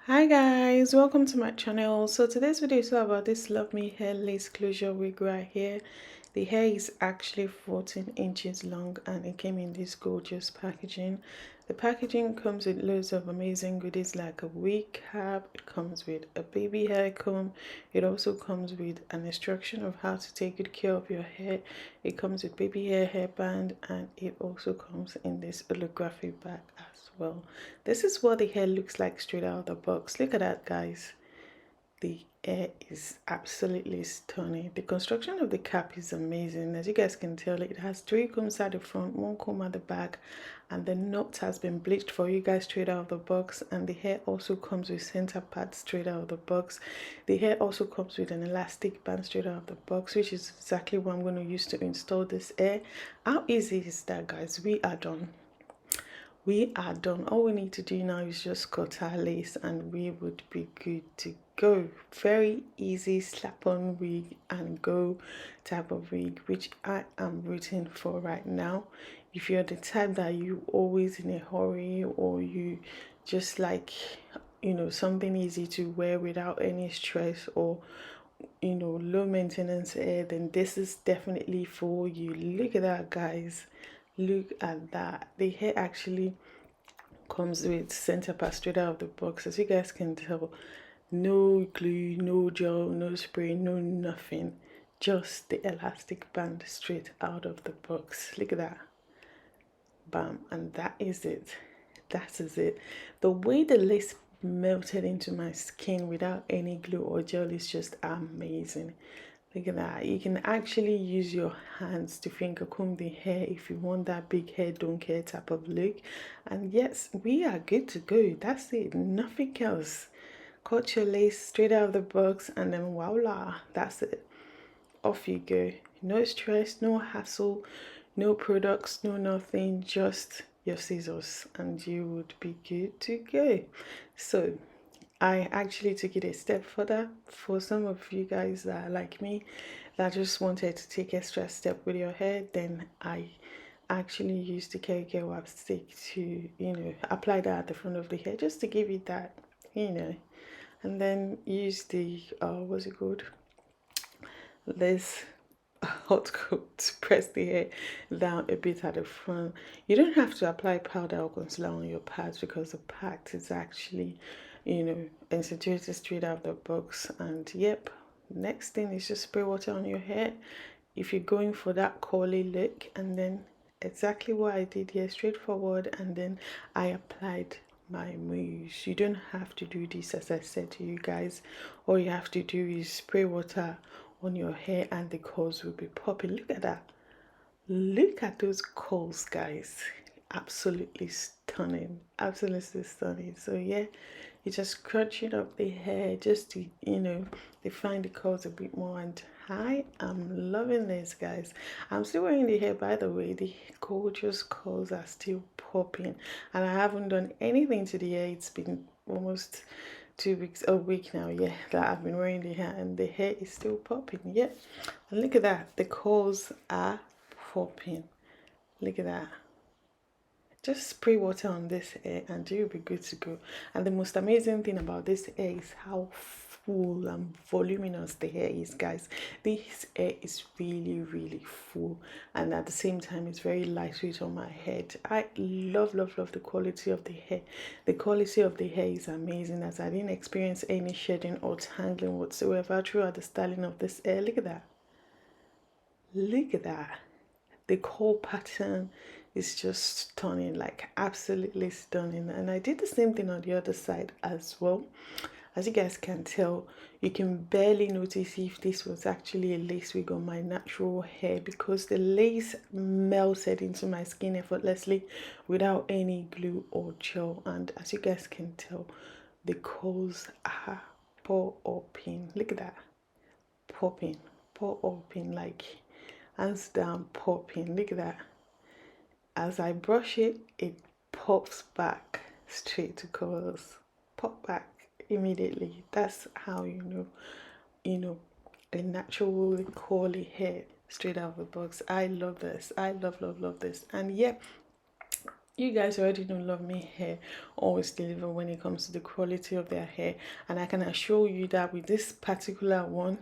Hi guys, welcome to my channel. So today's video is all about this Love Me Hair lace closure wig right here. The hair is actually 14 inches long and it came in this gorgeous packaging. The packaging comes with loads of amazing goodies like a wig cap, it comes with a baby hair comb, it also comes with an instruction of how to take good care of your hair, it comes with baby hair hairband, and it also comes in this holographic bag as well. This is what the hair looks like straight out of the box. Look at that, guys. The hair is absolutely stunning. The construction of the cap is amazing. As you guys can tell, it has 3 combs at the front, 1 comb at the back, and the knot has been bleached for you guys straight out of the box. And the hair also comes with center pads straight out of the box. The hair also comes with an elastic band straight out of the box, which is exactly what I'm going to use to install this hair. How easy is that, guys? We are done. All we need to do now is just cut our lace and we would be good to go. Very easy slap on wig and go type of wig, which I am rooting for right now. If you're the type that you always in a hurry, or you just like something easy to wear without any stress, or low maintenance hair, then this is definitely for you. Look at that, guys. Look at that. The hair actually comes with center part straight out of the box. As you guys can tell, no glue, no gel, no spray, no nothing, just the elastic band straight out of the box. Look at that. Bam. And that is it. That is it. The way the lace melted into my skin without any glue or gel is just amazing. Look at that. You can actually use your hands to finger comb the hair if you want that big hair don't care type of look. And yes, we are good to go. That's it. Nothing else. Cut your lace straight out of the box and then voila, that's it. Off you go. No stress, no hassle, no products, no nothing, just your scissors and you would be good to go. So I actually took it a step further for some of you guys that are like me, that just wanted to take extra step with your hair. Then I actually used the Care Wap stick to apply that at the front of the hair just to give it that and then use the what's it called, this hot coat to press the hair down a bit at the front. You don't have to apply powder or concealer on your pads because the pad is actually instituted straight out of the box. And yep, next thing is just spray water on your hair if you're going for that curly look. And then exactly what I did here, straightforward, and then I applied my mousse. You don't have to do this, as I said to you guys. All you have to do is spray water on your hair and the curls will be popping. Look at that. Look at those curls, guys. Absolutely stunning. Absolutely stunning. So yeah, you just crunching up the hair just to define the curls a bit more. And I am loving this, guys. I'm still wearing the hair, by the way. The gorgeous curls are still popping and I haven't done anything to the hair. It's been almost 2 weeks, a week now, yeah, that I've been wearing the hair and the hair is still popping. Yeah, and look at that, the curls are popping. Look at that. Just spray water on this hair and you'll be good to go. And the most amazing thing about this hair is how full and voluminous the hair is, guys. This hair is really full, and at the same time it's very lightweight on my head. I love the quality of the hair. The quality of the hair is amazing, as I didn't experience any shedding or tangling whatsoever throughout the styling of this hair. Look at that. Look at that. The curl pattern is just stunning, like absolutely stunning. And I did the same thing on the other side as well. As you guys can tell, you can barely notice if this was actually a lace wig on my natural hair, because the lace melted into my skin effortlessly without any glue or gel. And as you guys can tell, the curls are popping. Look at that. Popping, popping, like hands down popping. Look at that. As I brush it, it pops back straight to curls. Pop back immediately. That's how a natural curly hair straight out of the box. I love this. I love this. And yeah, You guys already know Love Me Hair always deliver when it comes to the quality of their hair, and I can assure you that with this particular one,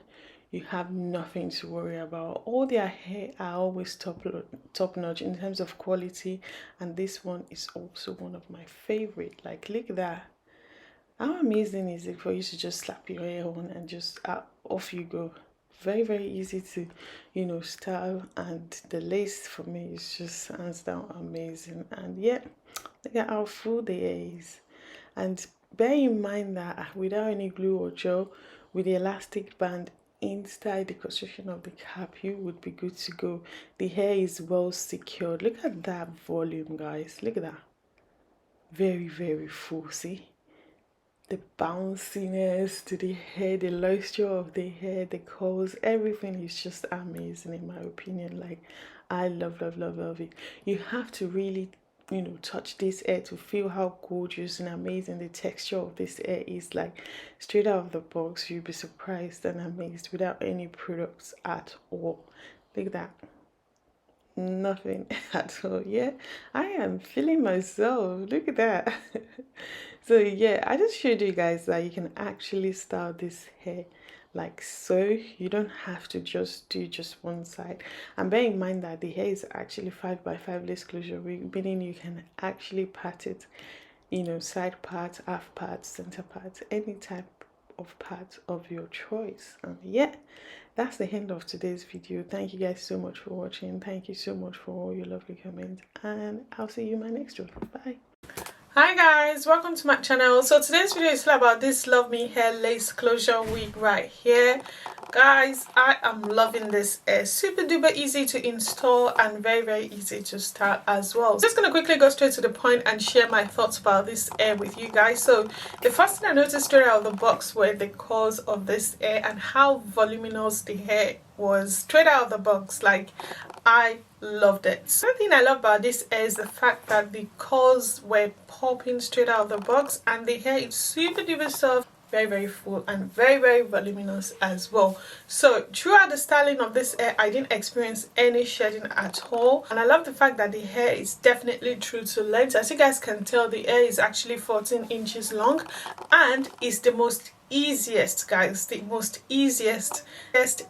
you have nothing to worry about. All their hair are always top notch in terms of quality, and this one is also one of my favorite. Like, look at that. How amazing is it for you to just slap your hair on and just off you go? Very, very easy to, style, and the lace for me is just hands down amazing. And yeah, look at how full the hair is. And bear in mind that without any glue or gel, with the elastic band inside the construction of the cap, you would be good to go. The hair is well secured. Look at that volume, guys. Look at that. Very, very full. See? The bounciness to the hair, the luster of the hair, the curls, everything is just amazing in my opinion. Like, I love, love, love, love it. You have to really, touch this hair to feel how gorgeous and amazing the texture of this hair is. Like, straight out of the box, you'll be surprised and amazed without any products at all. Look at that. Nothing at all. Yeah, I am feeling myself. Look at that. So yeah, I just showed you guys that you can actually style this hair like so. You don't have to just do just one side, and bear in mind that the hair is actually 5x5 lace closure wig, meaning you can actually part it, side part, half part, center part, any type of part of your choice. And yeah, that's the end of today's video. Thank you guys so much for watching. Thank you so much for all your lovely comments, and I'll see you in my next one. Bye. Hi guys, welcome to my channel. So today's video is all about this Love Me Hair lace closure wig right here. Guys, I am loving this. It's super duper easy to install and very, very easy to style as well. Just gonna quickly go straight to the point and share my thoughts about this hair with you guys. So the first thing I noticed straight out of the box were the curls of this hair and how voluminous the hair was straight out of the box. Like, I loved it. Something I love about this hair is the fact that the curls were popping straight out of the box, and the hair is super duper soft, very, very full, and very, very voluminous as well. So throughout the styling of this hair, I didn't experience any shedding at all, and I love the fact that the hair is definitely true to length. As you guys can tell, the hair is actually 14 inches long, and is the most easiest, guys, the most easiest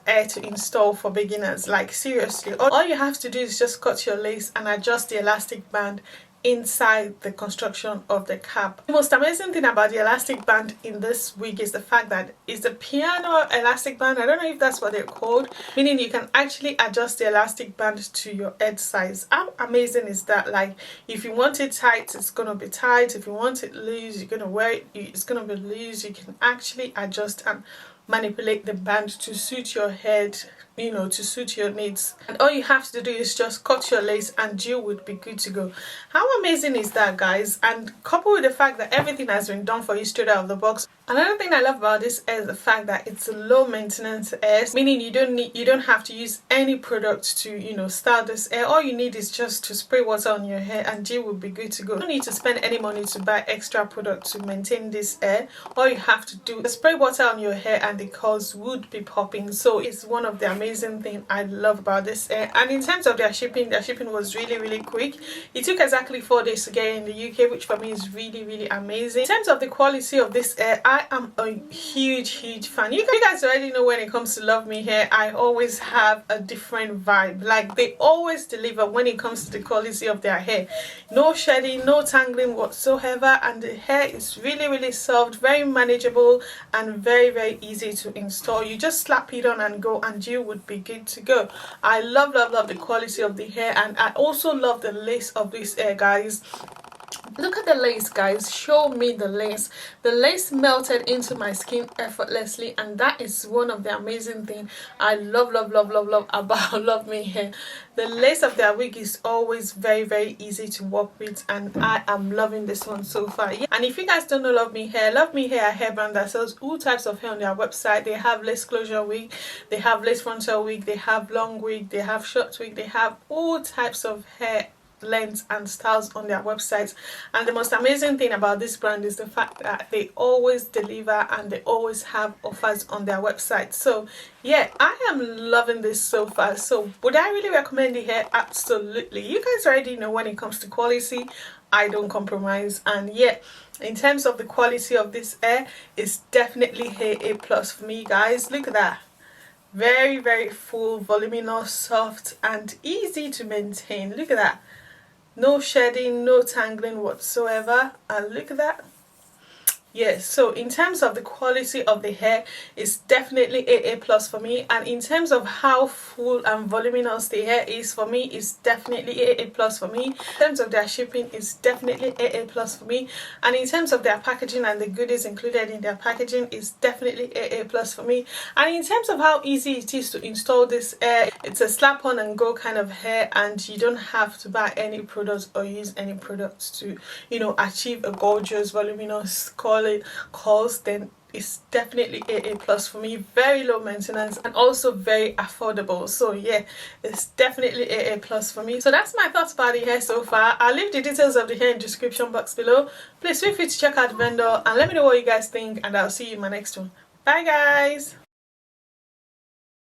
hair to install for beginners. Like, seriously, all you have to do is just cut your lace and adjust the elastic band inside the construction of the cap. The most amazing thing about the elastic band in this wig is the fact that it's the piano elastic band. I don't know if that's what they're called, meaning you can actually adjust the elastic band to your head size. How amazing is that? Like, if you want it tight, it's gonna be tight. If you want it loose, you're gonna wear it, it's gonna be loose. You can actually adjust and manipulate the band to suit your head, to suit your needs, and all you have to do is just cut your lace and you would be good to go. How amazing is that, guys? And coupled with the fact that everything has been done for you straight out of the box. Another thing I love about this is the fact that it's a low maintenance hair, meaning you don't have to use any product to style this hair. All you need is just to spray water on your hair and you will be good to go. You don't need to spend any money to buy extra product to maintain this hair. All you have to do is spray water on your hair and the curls would be popping. So it's one of the amazing things I love about this hair. And in terms of their shipping was really, really quick. It took exactly 4 days to get in the UK, which for me is really, really amazing. In terms of the quality of this hair, I am a huge fan. You guys already know when it comes to Love Me Hair, I always have a different vibe. Like, they always deliver when it comes to the quality of their hair. No shedding, no tangling whatsoever, and the hair is really, really soft, very manageable, and very, very easy to install. You just slap it on and go and you would be good to go. I love the quality of the hair, and I also love the lace of this hair, guys. Look at the lace, guys. Show me the lace. The lace melted into my skin effortlessly, and that is one of the amazing things I love about Love Me Hair. The lace of their wig is always very, very easy to work with, and I am loving this one so far. Yeah. And if you guys don't know Love Me Hair a hair brand that sells all types of hair on their website. They have lace closure wig, they have lace frontal wig, they have long wig, they have short wig, they have all types of hair lengths and styles on their websites. And the most amazing thing about this brand is the fact that they always deliver and they always have offers on their website. So yeah, I am loving this so far. So would I really recommend the hair? Absolutely. You guys already know when it comes to quality, I don't compromise. And yeah, in terms of the quality of this hair, it's definitely hair A plus for me, guys. Look at that. Very, very full, voluminous, soft, and easy to maintain. Look at that. No shedding, no tangling whatsoever. And look at that. Yes, so in terms of the quality of the hair, it's definitely AA plus for me. And in terms of how full and voluminous the hair is for me, it's definitely AA plus for me. In terms of their shipping, it's definitely AA plus for me. And in terms of their packaging and the goodies included in their packaging, it's definitely AA plus for me. And in terms of how easy it is to install this hair, it's a slap on and go kind of hair, and you don't have to buy any products or use any products to, you know, achieve a gorgeous voluminous curls. Then it's definitely AA plus for me. Very low maintenance and also very affordable. So yeah, it's definitely AA plus for me. So that's my thoughts about the hair so far. I'll leave the details of the hair in the description box below. Please feel free to check out the vendor and let me know what you guys think, and I'll see you in my next one. Bye guys.